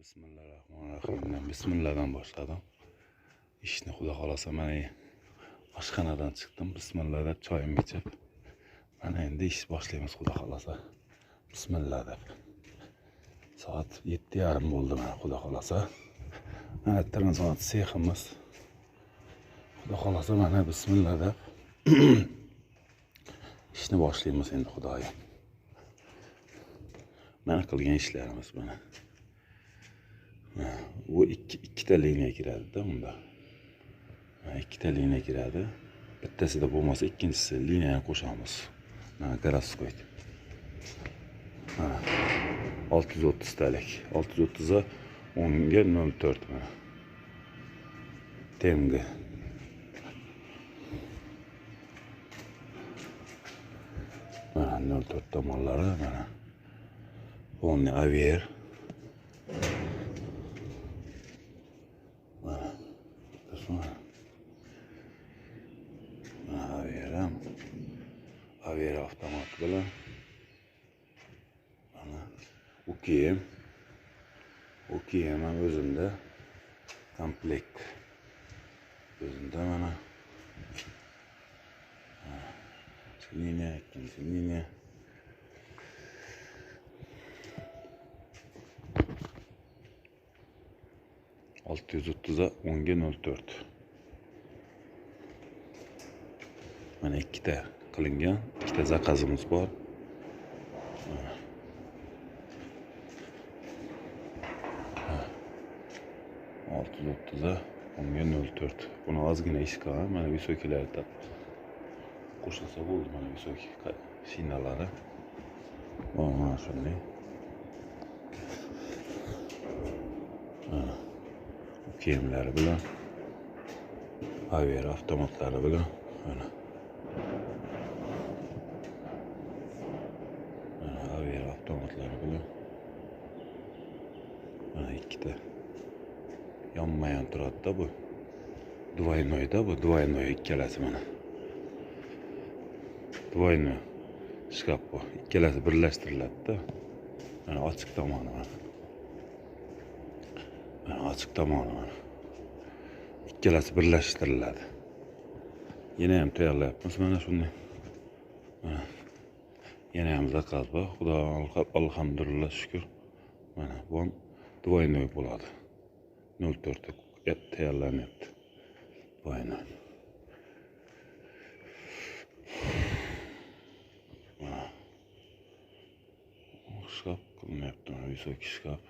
Bismillahirrahmanirrahim. Bismillah'dan başladım. İşini Xudo xolasa mana oshxonadan chiqdim. Bismillah deb choyimni ichib. Mana endi ish boshlaymiz Xudo xolasa. Bismillah deb. Soat 7:30 bo'ldi mana Xudo xolasa. Mana transport seximiz. Xudo xolasa mana bismillah deb ishni boshlaymiz endi Xudoyim. Mana qilgan ishlarimiz mana. Bu ikkita liniya kiradi-da unda. Ikkita liniya kiradi. Bittasida bo'lmasa ikkinchisi liniyani qo'shamiz. Mana garoskoy. Mana 630 talik. 630 ga 10 ga 04 mana. Temga. Mana 04 tomonlari mana. Polni avier. Avier avtomat bilan mana UKM ham o'zimda komplekt o'zimda mana liniya, ikkinchi liniya olti yuz o'ttizga 10 ga 04 mana ikkita qilingan, ikkita zakazimiz bor. 630 ga 10 ga 04. Buni ozgina ish qilgan, mana visokilarda qo'shilsa bo'ldi, mana visoki shinalari. Mana shunday. Kiyimlari bilan, avier avtomatlari bilan mana. Avier avtomatlari bilan mana ikkita yonma-yon turadi-da bu. Двойной-da bu, двойной ikkalasi mana. Двойной shkaf bu. Ikkalasi birlashtiriladi-da. Mana ochiq tomoni mana. Mana ochiq tomoni mana. Ikkalasi birlashtiriladi. Yana ham tayyorlayapmiz mana shunday. Mana yana ham zakaz bor. Xudoga alhamdulillah shukr. Mana bu двойной bo'ladi. 04 ga tayyorlanyapti. Двойной. Mana shkaf qilinyapti, mana visoki shkaf.